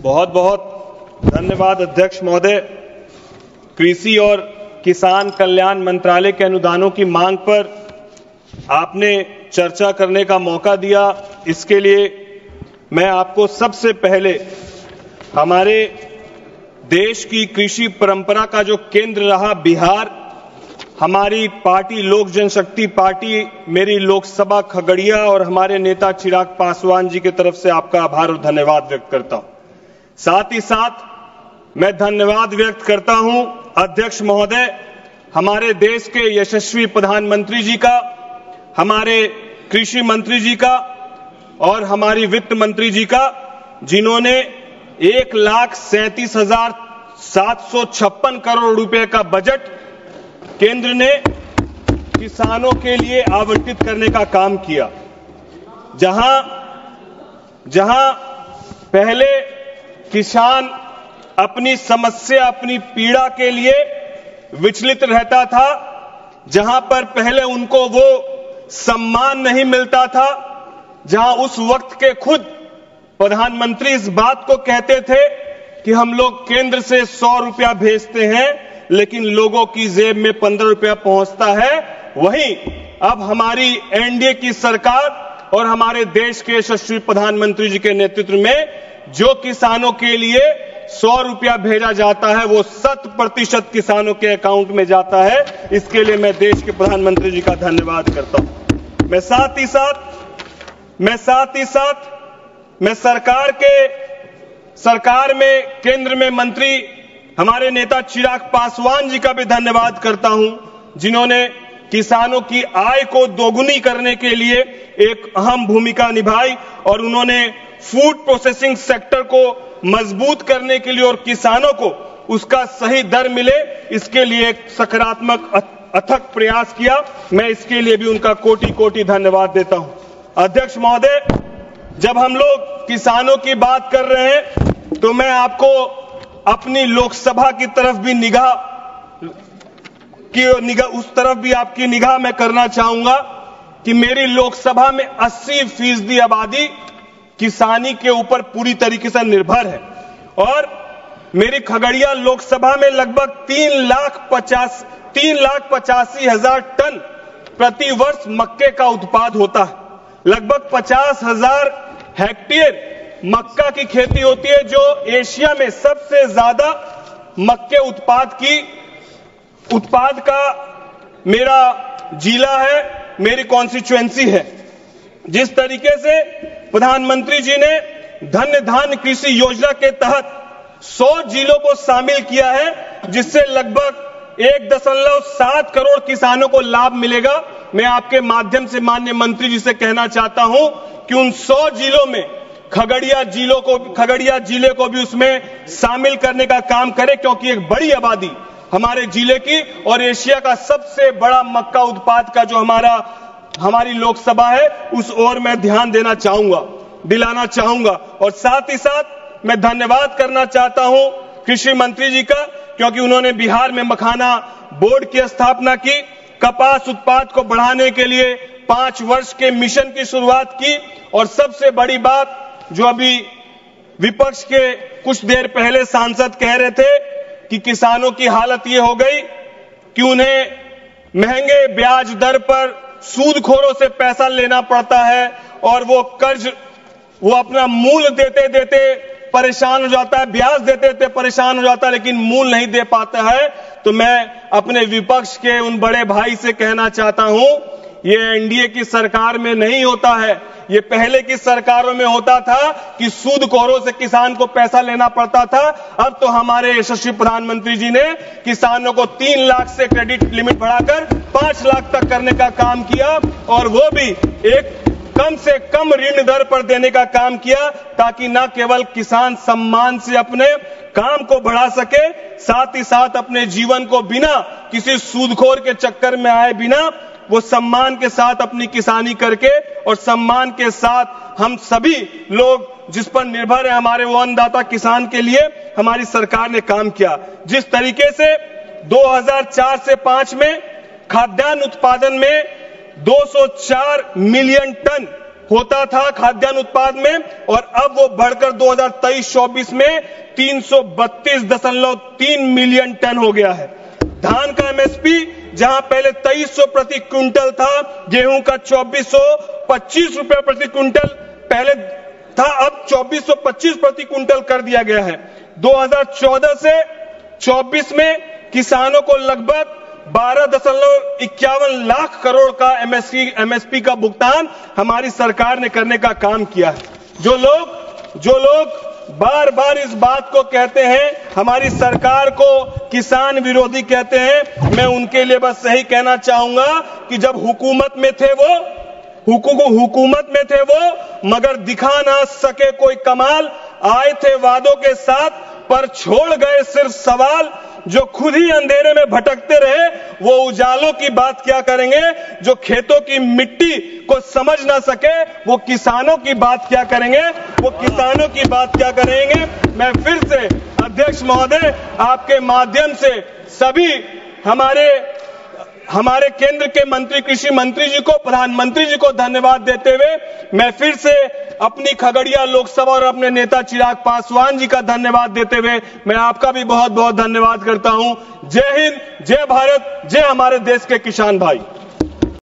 बहुत बहुत धन्यवाद अध्यक्ष महोदय। कृषि और किसान कल्याण मंत्रालय के अनुदानों की मांग पर आपने चर्चा करने का मौका दिया, इसके लिए मैं आपको सबसे पहले हमारे देश की कृषि परंपरा का जो केंद्र रहा बिहार, हमारी पार्टी लोक जनशक्ति पार्टी, मेरी लोकसभा खगड़िया और हमारे नेता चिराग पासवान जी की तरफ से आपका आभार और धन्यवाद व्यक्त करता हूं। साथ ही साथ मैं धन्यवाद व्यक्त करता हूं अध्यक्ष महोदय, हमारे देश के यशस्वी प्रधानमंत्री जी का, हमारे कृषि मंत्री जी का और हमारी वित्त मंत्री जी का, जिन्होंने 1,37,756 करोड़ रुपए का बजट केंद्र ने किसानों के लिए आवंटित करने का काम किया। जहां पहले किसान अपनी समस्या, अपनी पीड़ा के लिए विचलित रहता था, जहां पर पहले उनको वो सम्मान नहीं मिलता था, जहां उस वक्त के खुद प्रधानमंत्री इस बात को कहते थे कि हम लोग केंद्र से 100 रुपया भेजते हैं लेकिन लोगों की जेब में 15 रुपया पहुंचता है, वहीं अब हमारी एनडीए की सरकार और हमारे देश के यशस्वी प्रधानमंत्री जी के नेतृत्व में जो किसानों के लिए 100 रुपया भेजा जाता है वो 100% किसानों के अकाउंट में जाता है। इसके लिए मैं देश के प्रधानमंत्री जी का धन्यवाद करता हूं। मैं साथ ही साथ सरकार में केंद्र में मंत्री हमारे नेता चिराग पासवान जी का भी धन्यवाद करता हूं, जिन्होंने किसानों की आय को दोगुनी करने के लिए एक अहम भूमिका निभाई और उन्होंने फूड प्रोसेसिंग सेक्टर को मजबूत करने के लिए और किसानों को उसका सही दर मिले, इसके लिए एक सकारात्मक अथक प्रयास किया। मैं इसके लिए भी उनका कोटि कोटि धन्यवाद देता हूं। अध्यक्ष महोदय, जब हम लोग किसानों की बात कर रहे हैं तो मैं आपको अपनी लोकसभा की तरफ भी उस तरफ भी आपकी निगाह में करना चाहूंगा कि मेरी लोकसभा में 80% आबादी किसानी के ऊपर पूरी तरीके से निर्भर है और मेरी खगड़िया लोकसभा में लगभग 3,85,000 टन प्रति वर्ष मक्के का उत्पाद होता है। लगभग 50,000 हेक्टेयर मक्का की खेती होती है, जो एशिया में सबसे ज्यादा मक्के उत्पाद का मेरा जिला है, मेरी कॉन्स्टिट्यूएंसी है। जिस तरीके से प्रधानमंत्री जी ने धन्य धान्य कृषि योजना के तहत 100 जिलों को शामिल किया है, जिससे लगभग 1.7 करोड़ किसानों को लाभ मिलेगा। मैं आपके माध्यम से माननीय मंत्री जी से कहना चाहता हूं कि उन 100 जिलों में खगड़िया जिले को भी उसमें शामिल करने का काम करें, क्योंकि एक बड़ी आबादी हमारे जिले की और एशिया का सबसे बड़ा मक्का उत्पाद का जो हमारी लोकसभा है उस ओर मैं ध्यान दिलाना चाहूंगा। और साथ ही साथ मैं धन्यवाद करना चाहता हूं कृषि मंत्री जी का, क्योंकि उन्होंने बिहार में मखाना बोर्ड की स्थापना की, कपास उत्पाद को बढ़ाने के लिए 5 वर्ष के मिशन की शुरुआत की। और सबसे बड़ी बात जो अभी विपक्ष के कुछ देर पहले सांसद कह रहे थे कि किसानों की हालत ये हो गई कि उन्हें महंगे ब्याज दर पर सूदखोरों से पैसा लेना पड़ता है और वो अपना मूल देते देते परेशान हो जाता है, ब्याज देते देते परेशान हो जाता है, लेकिन मूल नहीं दे पाता है। तो मैं अपने विपक्ष के उन बड़े भाई से कहना चाहता हूं, ये एनडीए की सरकार में नहीं होता है, ये पहले की सरकारों में होता था कि सूदखोरों से किसान को पैसा लेना पड़ता था। अब तो हमारे यशस्वी प्रधानमंत्री जी ने किसानों को 3 लाख से क्रेडिट लिमिट बढ़ाकर 5 लाख तक करने का काम किया और वो भी एक कम से कम ऋण दर पर देने का काम किया, ताकि न केवल किसान सम्मान से अपने काम को बढ़ा सके, साथ ही साथ अपने जीवन को बिना किसी सूदखोर के चक्कर में आए बिना वो सम्मान के साथ अपनी किसानी करके और सम्मान के साथ हम सभी लोग जिस पर निर्भर है हमारे वो अन्नदाता किसान के लिए हमारी सरकार ने काम किया। जिस तरीके से 2004 से 5 में खाद्यान्न उत्पादन में 204 मिलियन टन होता था खाद्यान्न उत्पाद में, और अब वो बढ़कर 2023-24 में 332.3 मिलियन टन हो गया है। धान का एमएसपी जहां पहले 2300 प्रति क्विंटल था, गेहूं का 2425 रुपए प्रति क्विंटल पहले था, अब 2425 प्रति क्विंटल कर दिया गया है। 2014 से 24 में किसानों को लगभग 12.51 लाख करोड़ का एमएसपी का भुगतान हमारी सरकार ने करने का काम किया है। जो लोग बार बार इस बात को कहते हैं, हमारी सरकार को किसान विरोधी कहते हैं, मैं उनके लिए बस यही कहना चाहूंगा कि जब हुकूमत में थे वो मगर दिखा ना सके कोई कमाल, आए थे वादों के साथ पर छोड़ गए सिर्फ सवाल। जो खुद ही अंधेरे में भटकते रहे वो उजालों की बात क्या करेंगे, जो खेतों की मिट्टी को समझ ना सके वो किसानों की बात क्या करेंगे, मैं फिर से अध्यक्ष महोदय आपके माध्यम से सभी हमारे केंद्र के मंत्री, कृषि मंत्री जी को, प्रधानमंत्री जी को धन्यवाद देते हुए मैं फिर से अपनी खगड़िया लोकसभा और अपने नेता चिराग पासवान जी का धन्यवाद देते हुए मैं आपका भी बहुत बहुत धन्यवाद करता हूं। जय हिंद, जय भारत, जय हमारे देश के किसान भाई।